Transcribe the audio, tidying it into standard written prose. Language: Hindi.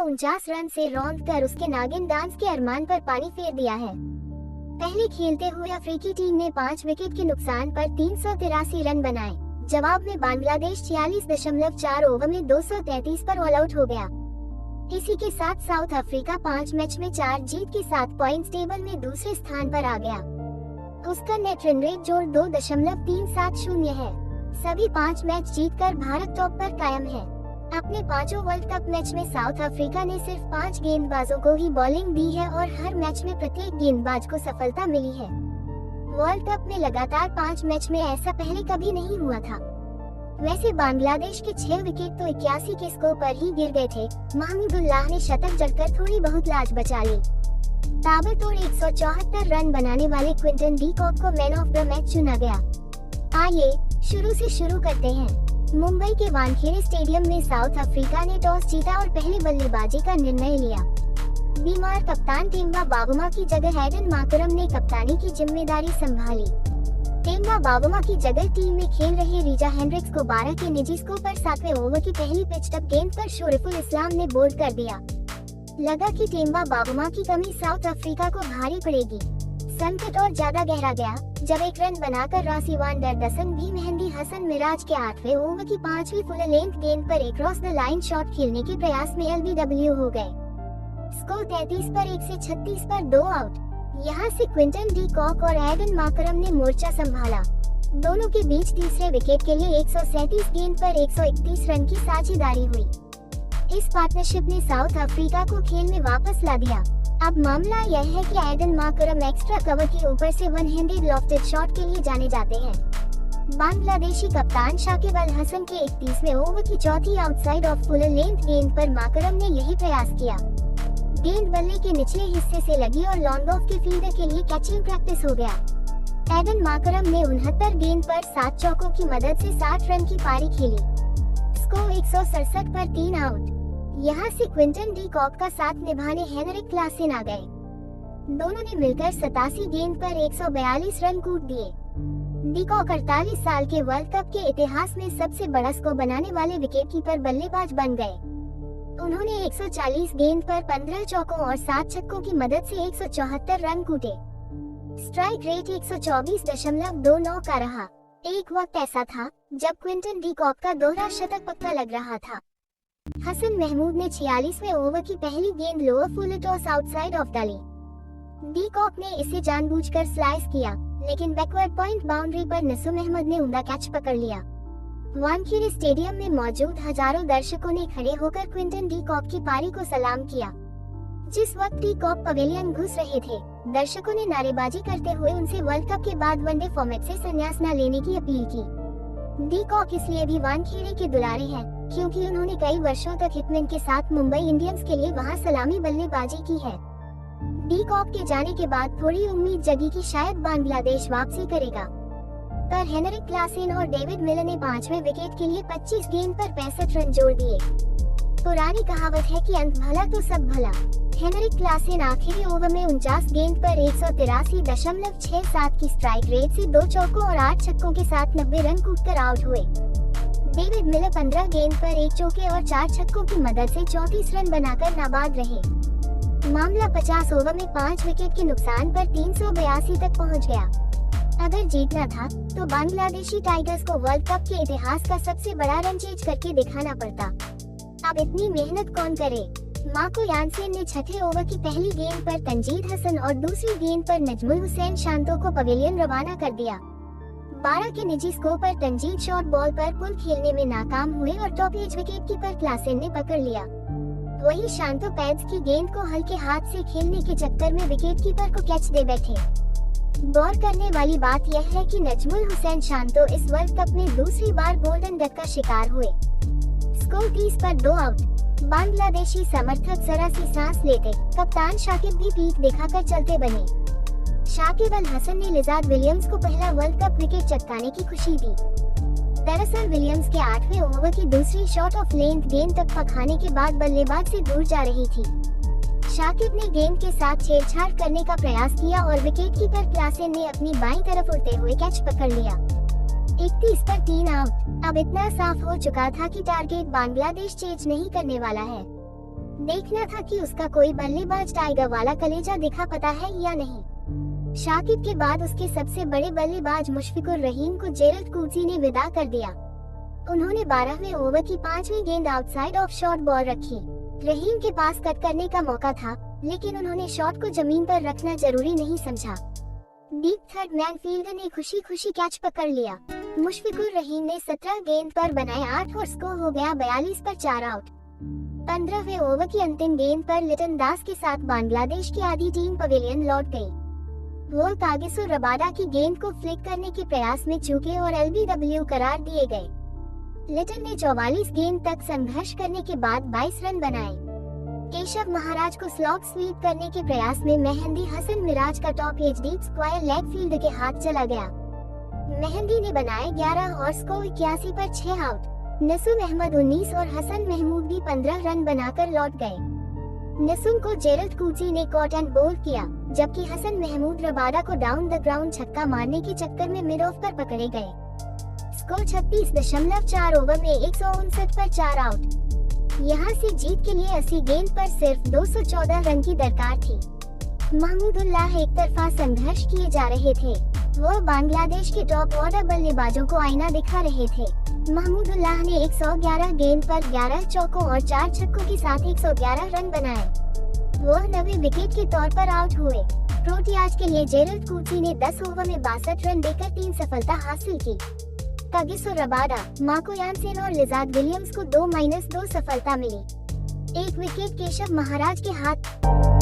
149 रन से रौंद कर उसके नागिन डांस के अरमान पर पानी फेर दिया है। पहले खेलते हुए अफ्रीकी टीम ने 5 विकेट के नुकसान पर 383 रन बनाए। जवाब में बांग्लादेश 46.4 ओवर में 233 पर ऑल आउट हो गया। इसी के साथ साउथ अफ्रीका 5 मैच में 4 जीत के साथ पॉइंट्स टेबल में दूसरे स्थान पर आ गया। उसका नेट रन रेट जोड़ 2.370 है। सभी 5 मैच जीतकर भारत टॉप पर कायम है। अपने 5 वर्ल्ड कप मैच में साउथ अफ्रीका ने सिर्फ 5 गेंदबाजों को ही बॉलिंग दी है और हर मैच में प्रत्येक गेंदबाज को सफलता मिली है। वर्ल्ड कप में लगातार 5 मैच में ऐसा पहले कभी नहीं हुआ था। वैसे बांग्लादेश के 6 विकेट तो 81 के स्कोर पर ही गिर गए थे। महमूदुल्लाह ने शतक जड़कर थोड़ी बहुत लाज बचा ली। ताबड़तोड़ 174 रन बनाने वाले क्विंटन डी कॉक को मैन ऑफ द मैच चुना गया। आइए शुरू से शुरू करते हैं। मुंबई के वानखेड़े स्टेडियम में साउथ अफ्रीका ने टॉस जीता और पहले बल्लेबाजी का निर्णय लिया। बीमार कप्तान टेम्बा बावुमा की जगह एडन माकरम ने कप्तानी की जिम्मेदारी संभाली। टेम्बा बावुमा की जगह टीम में खेल रहे रिजा हेंड्रिक्स को 12 के निजी स्कोर पर 7वें ओवर की पहली पिच टप गेंद पर शोरिफुल इस्लाम ने बोल्ड कर दिया। लगा कि टेम्बा बावुमा की कमी साउथ अफ्रीका को भारी पड़ेगी। संकट और ज्यादा गहरा गया जब एक रन बनाकर रासी वांडर डसन भी मेहंदी हसन मिराज के 8वें ओवर की 5वीं फुल लेंथ गेंद पर एक क्रॉस द लाइन शॉट खेलने के प्रयास में एलबीडब्ल्यू हो गए। स्कोर 33 पर 1 से 36 पर 2 आउट। यहाँ से क्विंटन डी कॉक और एडन माकरम ने मोर्चा संभाला। दोनों के बीच तीसरे विकेट के लिए 137 गेंद पर 131 रन की साझेदारी हुई। इस पार्टनरशिप ने साउथ अफ्रीका को खेल में वापस ला दिया। अब मामला यह है कि एडन माकरम एक्स्ट्रा कवर के ऊपर से वन हैंडेड लॉफ्टेड शॉट के लिए जाने जाते हैं। बांग्लादेशी कप्तान शाकिब अल हसन के 31वें ओवर की चौथी आउटसाइड ऑफ फुल लेंथ गेंद पर माकरम ने यही प्रयास किया। गेंद बल्ले के निचले हिस्से से लगी और लॉन्ग ऑफ के फील्डर के लिए कैचिंग प्रैक्टिस हो गया। एडन माकरम ने 69 गेंद पर 7 चौकों की मदद से 60 रन की पारी खेली। स्कोर 167 पर 3 आउट। यहाँ से क्विंटन डी कॉक का साथ निभाने हेनरिक क्लासेन आ गए। दोनों ने मिलकर 87 गेंद पर 142 रन कूट दिए। डी कॉक 48 साल के वर्ल्ड कप के इतिहास में सबसे बड़ा स्कोर बनाने वाले विकेटकीपर बल्लेबाज बन गए। उन्होंने 140 गेंद पर 15 चौकों और 7 छक्कों की मदद से 174 रन कूटे। स्ट्राइक रेट 124.29 का रहा। एक वक्त ऐसा था जब क्विंटन डी कॉक का दोहरा शतक पक्का लग रहा था। हसन महमूद ने 46वें ओवर की पहली गेंद lower full toss outside of डाली। डी कॉक ने इसे जानबूझकर स्लाइस किया, लेकिन बैकवर्ड पॉइंट बाउंड्री पर नसूम अहमद ने उम्दा कैच पकड़ लिया। वानखेड़े स्टेडियम में मौजूद हजारों दर्शकों ने खड़े होकर क्विंटन डी कॉक की पारी को सलाम किया। जिस वक्त डी कॉक पवेलियन घुस रहे थे, दर्शकों ने नारेबाजी करते हुए उनसे वर्ल्ड कप के बाद वनडे फॉर्मेट से संन्यास न लेने की अपील की। डी कॉक इसलिए भी वानखेड़े के दुलारे हैं क्योंकि उन्होंने कई वर्षों तक हिटमैन के साथ मुंबई इंडियंस के लिए वहां सलामी बल्लेबाजी की है। डी कॉक के जाने के बाद थोड़ी उम्मीद जगी कि शायद बांग्लादेश वापसी करेगा, पर हेनरिक क्लासेन और डेविड मिलर ने 5वें विकेट के लिए 25 गेंद पर 65 रन जोड़ दिए। पुरानी कहावत है कि अंत भला तो सब भला। हेनरिक क्लासेन आखिरी ओवर में 49 गेंद पर 183.67 की स्ट्राइक रेट से 2 चौकों और 8 छक्कों के साथ 90 रन कूटकर आउट हुए। डेविड मिलर 15 गेंद पर 1 चौके और 4 छक्कों की मदद से 34 रन बनाकर नाबाद रहे। मामला 50 ओवर में 5 विकेट के नुकसान पर 382 तक पहुंच गया। अगर जीतना था तो बांग्लादेशी टाइगर्स को वर्ल्ड कप के इतिहास का सबसे बड़ा रन चेज करके दिखाना पड़ता। अब इतनी मेहनत कौन करे? मार्को यानसेन ने 6ठे ओवर की पहली गेंद पर तंजीद हसन और दूसरी गेंद पर नजमुल हुसैन शांतो को पवेलियन रवाना कर दिया। 12 के निजी स्कोर पर तंजीद शॉर्ट बॉल पर पुल खेलने में नाकाम हुए और टॉप एज विकेटकीपर क्लासेन ने पकड़ लिया। वही शांतो पैड्स की गेंद को हल्के हाथ से खेलने के चक्कर में विकेटकीपर को कैच दे बैठे। गौर करने वाली बात यह है कि नजमुल हुसैन शांतो इस वर्ल्ड कप में दूसरी बार गोल्डन डक का शिकार हुए। स्कोर 30 पर 2 आउट। बांग्लादेशी समर्थक जरा सी सांस लेते, कप्तान शाकिब भी पीठ दिखाकर चलते बने। शाकिब अल हसन ने लिजार्ड विलियम्स को पहला वर्ल्ड कप विकेट चटकाने की खुशी दी। दरअसल विलियम्स के 8वें ओवर की दूसरी शॉट ऑफ लेंथ गेंद तक पखाने के बाद बल्लेबाज से दूर जा रही थी। शाकिब ने गेंद के साथ छेड़छाड़ करने का प्रयास किया और विकेटकीपर क्लासेन ने अपनी बाईं तरफ उड़ते हुए कैच पकड़ लिया। 31 पर 3 आउट। अब इतना साफ हो चुका था कि टारगेट बांग्लादेश चेज नहीं करने वाला है। देखना था कि उसका कोई बल्लेबाज टाइगर वाला कलेजा दिखा पता है या नहीं। शाकिब के बाद उसके सबसे बड़े बल्लेबाज मुशफिकुर रहीम को जेरल्ड कूची ने विदा कर दिया। उन्होंने 12वें ओवर की 5वीं गेंद आउटसाइड ऑफ शॉट बॉल रखी। रहीम के पास कट करने का मौका था, लेकिन उन्होंने शॉट को जमीन पर रखना जरूरी नहीं समझा। डीप थर्ड मैन फील्डर ने खुशी खुशी कैच पकड़ लिया। मुशफिकुर रहीम ने 17 गेंद पर बनाए 8 और स्कोर हो गया 42 पर 4 आउट। 15वें ओवर की अंतिम गेंद पर लिटन दास के साथ बांग्लादेश की आधी टीम पवेलियन लौट गई। वो कागिसो रबाडा की गेंद को फ्लिक करने के प्रयास में चूके और एलबीडब्ल्यू करार दिए गए। लिटन ने 44 गेंद तक संघर्ष करने के बाद 22 रन बनाए। केशव महाराज को स्लॉग स्वीप करने के प्रयास में मेहंदी हसन मिराज का top edge deep square leg field के हाथ चला गया। मेहंदी ने बनाए 11 और स्कोर 81 पर 6 आउट। नसूम अहमद 19 और हसन महमूद भी 15 रन बनाकर लौट गए। नसूम को जेरल्ड कूची ने कॉट एंड बोल्ड किया, जबकि हसन महमूद रबाडा को डाउन द ग्राउंड छक्का मारने के चक्कर में मिड ऑफ पर पकड़े गए। स्कोर 36.4 ओवर में 159 पर 4 आउट। यहां से जीत के लिए 80 गेंद पर सिर्फ 214 रन की दरकार थी। महमूदुल्लाह एक तरफा संघर्ष किए जा रहे थे। वो बांग्लादेश के टॉप ऑर्डर बल्लेबाजों को आईना दिखा रहे थे। महमूदुल्लाह ने 111 गेंद पर 11 चौकों और 4 छक्कों के साथ 111 रन बनाए। वो 90 विकेट के तौर पर आउट हुए। प्रोटियाज के लिए जेरल्ड कूची ने 10 ओवर में 62 रन देकर 3 सफलता हासिल की। कागिसो रबाडा, मार्को यानसेन और लिजार्ड विलियम्स को 2-2 सफलता मिली। 1 विकेट केशव महाराज के हाथ।